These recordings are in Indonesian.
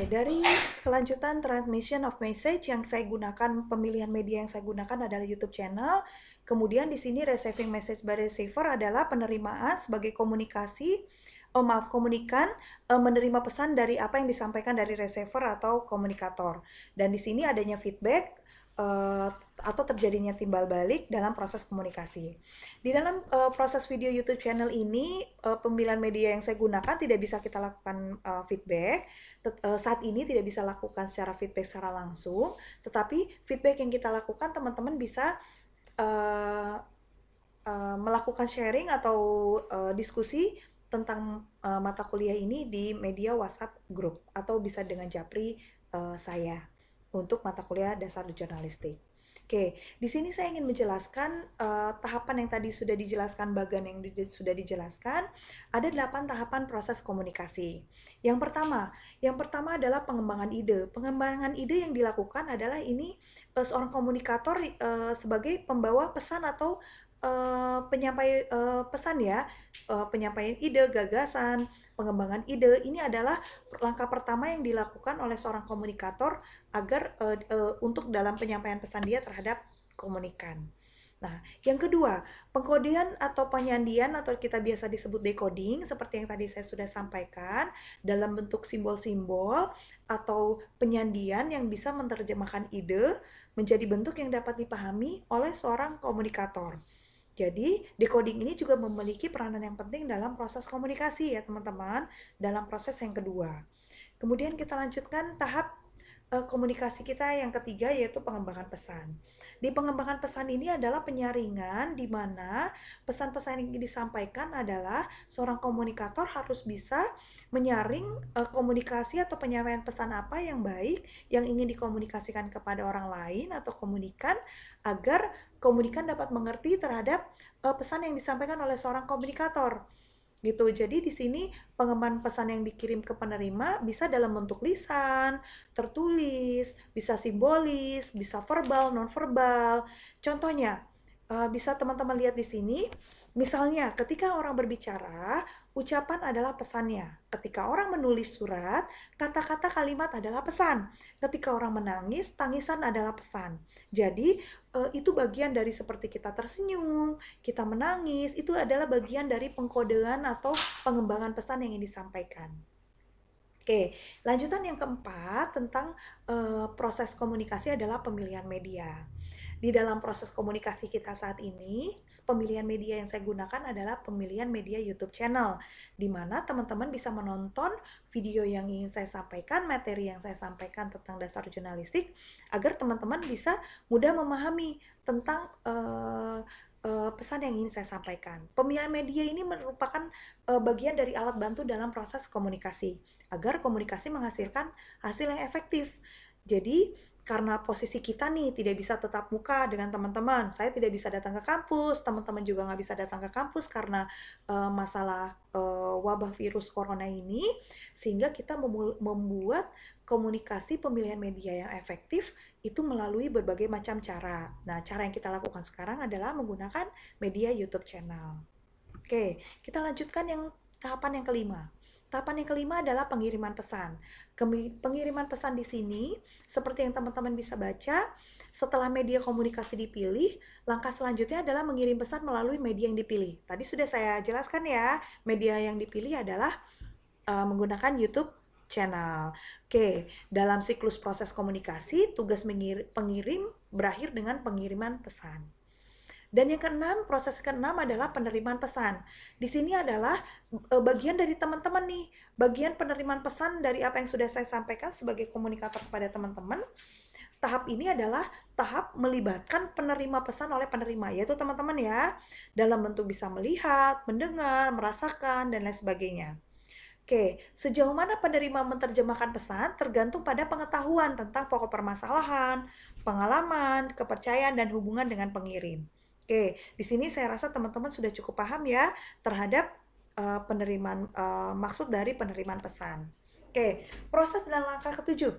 Dari kelanjutan transmission of message yang saya gunakan, pemilihan media yang saya gunakan adalah YouTube channel. Kemudian di sini receiving message by receiver adalah penerimaan sebagai komunikasi, komunikan menerima pesan dari apa yang disampaikan dari receiver atau komunikator. Dan di sini adanya feedback atau terjadinya timbal balik dalam proses komunikasi. Di dalam proses video YouTube channel ini, pemilihan media yang saya gunakan tidak bisa kita lakukan feedback. Saat ini tidak bisa lakukan secara feedback secara langsung, tetapi feedback yang kita lakukan teman-teman bisa melakukan sharing atau diskusi tentang mata kuliah ini di media WhatsApp group atau bisa dengan japri saya untuk mata kuliah dasar jurnalistik. Oke, di sini saya ingin menjelaskan tahapan yang tadi sudah dijelaskan, bagian yang sudah dijelaskan. Ada 8 tahapan proses komunikasi. Yang pertama adalah pengembangan ide. Pengembangan ide yang dilakukan adalah ini seorang komunikator sebagai pembawa pesan atau penyampai pesan ya, penyampaian ide, gagasan, pengembangan ide. Ini adalah langkah pertama yang dilakukan oleh seorang komunikator agar untuk dalam penyampaian pesan dia terhadap komunikan. Nah, yang kedua, pengkodean atau penyandian atau kita biasa disebut decoding seperti yang tadi saya sudah sampaikan dalam bentuk simbol-simbol atau penyandian yang bisa menerjemahkan ide menjadi bentuk yang dapat dipahami oleh seorang komunikator. Jadi, decoding ini juga memiliki peranan yang penting dalam proses komunikasi ya teman-teman, dalam proses yang kedua. Kemudian kita lanjutkan tahap komunikasi kita yang ketiga yaitu pengembangan pesan. Di pengembangan pesan ini adalah penyaringan di mana pesan-pesan yang disampaikan adalah seorang komunikator harus bisa menyaring komunikasi atau penyampaian pesan apa yang baik yang ingin dikomunikasikan kepada orang lain atau komunikan agar komunikan dapat mengerti terhadap pesan yang disampaikan oleh seorang komunikator gitu. Jadi di sini pengembangan pesan yang dikirim ke penerima bisa dalam bentuk lisan, tertulis, bisa simbolis, bisa verbal, non-verbal. Contohnya, bisa teman-teman lihat di sini. Misalnya, ketika orang berbicara, ucapan adalah pesannya. Ketika orang menulis surat, kata-kata kalimat adalah pesan. Ketika orang menangis, tangisan adalah pesan. Jadi, itu bagian dari seperti kita tersenyum, kita menangis, itu adalah bagian dari pengkodean atau pengembangan pesan yang ingin disampaikan. Oke, lanjutan yang keempat tentang proses komunikasi adalah pemilihan media. Di dalam proses komunikasi kita saat ini, pemilihan media yang saya gunakan adalah pemilihan media YouTube channel, di mana teman-teman bisa menonton video yang ingin saya sampaikan, materi yang saya sampaikan tentang dasar jurnalistik, agar teman-teman bisa mudah memahami tentang pesan yang ingin saya sampaikan. Pemilihan media ini merupakan bagian dari alat bantu dalam proses komunikasi, agar komunikasi menghasilkan hasil yang efektif. Jadi, karena posisi kita nih tidak bisa tetap muka dengan teman-teman, saya tidak bisa datang ke kampus, teman-teman juga nggak bisa datang ke kampus karena masalah wabah virus corona ini, sehingga kita membuat komunikasi pemilihan media yang efektif itu melalui berbagai macam cara. Nah, cara yang kita lakukan sekarang adalah menggunakan media YouTube channel. Oke, kita lanjutkan yang tahapan yang kelima. Tahapan yang kelima adalah pengiriman pesan. Pengiriman pesan di sini, seperti yang teman-teman bisa baca, setelah media komunikasi dipilih, langkah selanjutnya adalah mengirim pesan melalui media yang dipilih. Tadi sudah saya jelaskan ya, media yang dipilih adalah menggunakan YouTube channel. Oke, dalam siklus proses komunikasi, tugas pengirim berakhir dengan pengiriman pesan. Dan yang keenam, proses keenam adalah penerimaan pesan. Di sini adalah bagian dari teman-teman nih, bagian penerimaan pesan dari apa yang sudah saya sampaikan sebagai komunikator kepada teman-teman. Tahap ini adalah tahap melibatkan penerima pesan oleh penerima, yaitu teman-teman ya, dalam bentuk bisa melihat, mendengar, merasakan, dan lain sebagainya. Oke, sejauh mana penerima menerjemahkan pesan tergantung pada pengetahuan tentang pokok permasalahan, pengalaman, kepercayaan, dan hubungan dengan pengirim. Oke, di sini saya rasa teman-teman sudah cukup paham ya terhadap penerimaan maksud dari penerimaan pesan. Oke, proses dan langkah ketujuh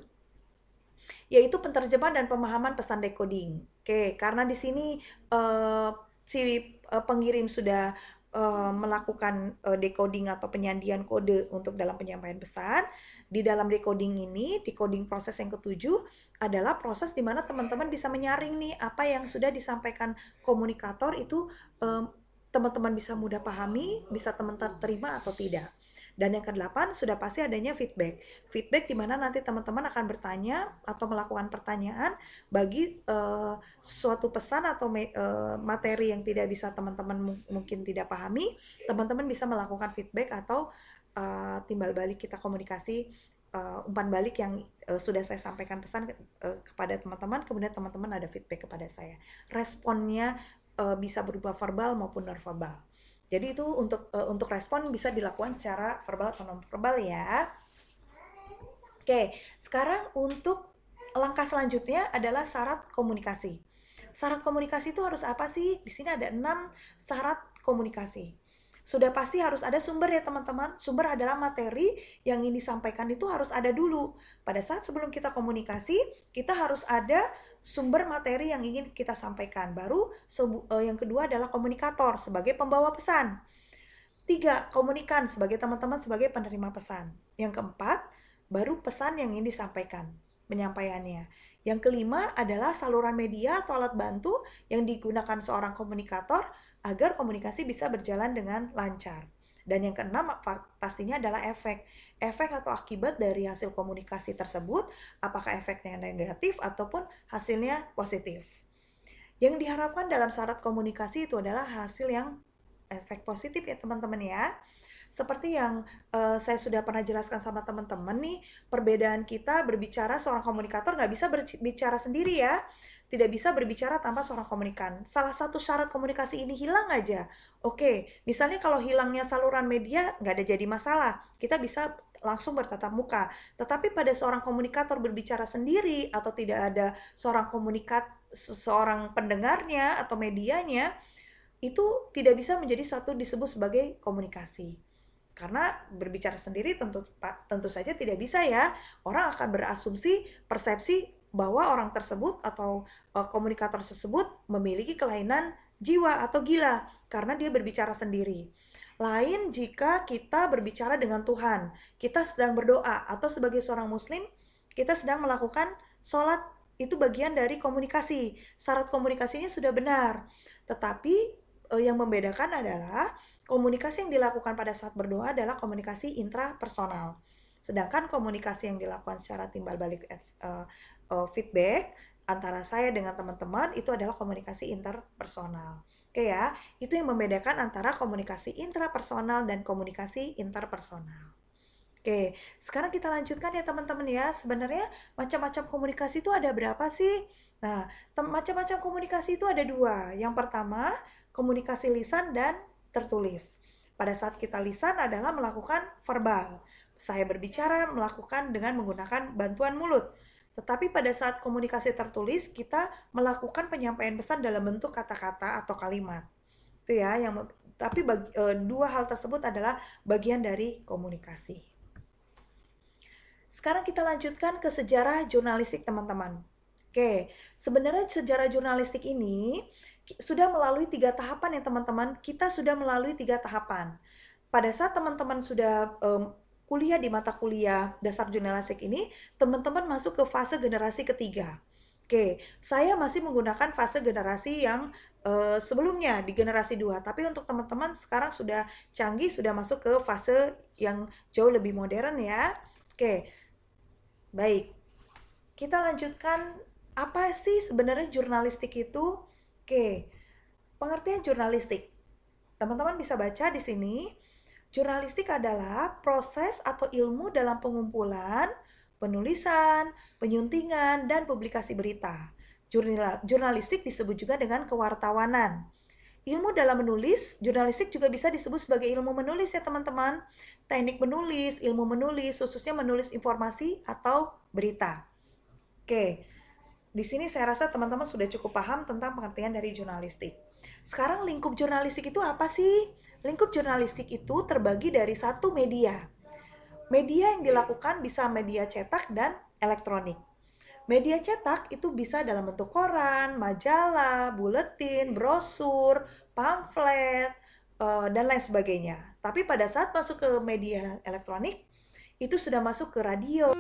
yaitu penerjemahan dan pemahaman pesan decoding. Oke, karena di sini si pengirim sudah melakukan decoding atau penyandian kode untuk dalam penyampaian pesan. Di dalam decoding ini, decoding proses yang ketujuh adalah proses di mana teman-teman bisa menyaring nih apa yang sudah disampaikan komunikator itu teman-teman bisa mudah pahami, bisa teman-teman terima atau tidak. Dan yang kedelapan sudah pasti adanya feedback. Feedback di mana nanti teman-teman akan bertanya atau melakukan pertanyaan bagi suatu pesan atau materi yang tidak bisa teman-teman mungkin tidak pahami, teman-teman bisa melakukan feedback atau timbal balik kita komunikasi, umpan balik yang sudah saya sampaikan pesan kepada teman-teman, kemudian teman-teman ada feedback kepada saya. Responnya bisa berupa verbal maupun non-verbal. Jadi itu untuk respon bisa dilakukan secara verbal atau non-verbal ya. Oke, sekarang untuk langkah selanjutnya adalah syarat komunikasi. Syarat komunikasi itu harus apa sih? Di sini ada 6 syarat komunikasi. Sudah pasti harus ada sumber ya teman-teman. Sumber adalah materi yang ingin disampaikan itu harus ada dulu. Pada saat sebelum kita komunikasi, kita harus ada sumber materi yang ingin kita sampaikan. Baru yang kedua adalah komunikator sebagai pembawa pesan. 3, komunikan sebagai teman-teman sebagai penerima pesan. Yang keempat, baru pesan yang ingin disampaikan, penyampaiannya. Yang kelima adalah saluran media atau alat bantu yang digunakan seorang komunikator agar komunikasi bisa berjalan dengan lancar. Dan yang keenam pastinya adalah efek. Efek atau akibat dari hasil komunikasi tersebut, apakah efeknya negatif ataupun hasilnya positif. Yang diharapkan dalam syarat komunikasi itu adalah hasil yang efek positif ya teman-teman ya. Seperti yang saya sudah pernah jelaskan sama teman-teman nih, perbedaan kita berbicara seorang komunikator nggak bisa berbicara sendiri ya. Tidak bisa berbicara tanpa seorang komunikan. Salah satu syarat komunikasi ini hilang aja. Oke, misalnya kalau hilangnya saluran media nggak ada jadi masalah. Kita bisa langsung bertatap muka. Tetapi pada seorang komunikator berbicara sendiri atau tidak ada seorang pendengarnya atau medianya, itu tidak bisa menjadi satu disebut sebagai komunikasi. Karena berbicara sendiri tentu saja tidak bisa ya. Orang akan berasumsi persepsi bahwa orang tersebut atau komunikator tersebut memiliki kelainan jiwa atau gila karena dia berbicara sendiri. Lain jika kita berbicara dengan Tuhan, kita sedang berdoa atau sebagai seorang muslim, kita sedang melakukan sholat, itu bagian dari komunikasi. Syarat komunikasinya sudah benar. Tetapi yang membedakan adalah komunikasi yang dilakukan pada saat berdoa adalah komunikasi intrapersonal. Sedangkan komunikasi yang dilakukan secara timbal balik feedback antara saya dengan teman-teman itu adalah komunikasi interpersonal. Oke ya, itu yang membedakan antara komunikasi intrapersonal dan komunikasi interpersonal. Oke, sekarang kita lanjutkan ya teman-teman ya. Sebenarnya macam-macam komunikasi itu ada berapa sih? Nah, macam-macam komunikasi itu ada 2. Yang pertama, komunikasi lisan dan tertulis. Pada saat kita lisan adalah melakukan verbal. Saya berbicara melakukan dengan menggunakan bantuan mulut. Tetapi pada saat komunikasi tertulis, kita melakukan penyampaian pesan dalam bentuk kata-kata atau kalimat. Itu ya, tapi dua hal tersebut adalah bagian dari komunikasi. Sekarang kita lanjutkan ke sejarah jurnalistik teman-teman. Oke, sebenarnya sejarah jurnalistik ini sudah melalui 3 tahapan ya teman-teman. Kita sudah melalui 3 tahapan. Pada saat teman-teman sudah kuliah di mata kuliah dasar jurnalistik ini, teman-teman masuk ke fase generasi ketiga. Oke, saya masih menggunakan fase generasi yang sebelumnya di generasi 2, tapi untuk teman-teman sekarang sudah canggih, sudah masuk ke fase yang jauh lebih modern ya. Oke, baik. Kita lanjutkan, apa sih sebenarnya jurnalistik itu? Oke, pengertian jurnalistik. Teman-teman bisa baca di sini. Jurnalistik adalah proses atau ilmu dalam pengumpulan, penulisan, penyuntingan, dan publikasi berita. Jurnalistik disebut juga dengan kewartawanan. Ilmu dalam menulis, jurnalistik juga bisa disebut sebagai ilmu menulis ya teman-teman. Teknik menulis, ilmu menulis, khususnya menulis informasi atau berita. Oke, di sini saya rasa teman-teman sudah cukup paham tentang pengertian dari jurnalistik. Sekarang lingkup jurnalistik itu apa sih? Lingkup jurnalistik itu terbagi dari satu media. Media yang dilakukan bisa media cetak dan elektronik. Media cetak itu bisa dalam bentuk koran, majalah, buletin, brosur, pamflet, dan lain sebagainya. Tapi pada saat masuk ke media elektronik, itu sudah masuk ke radio.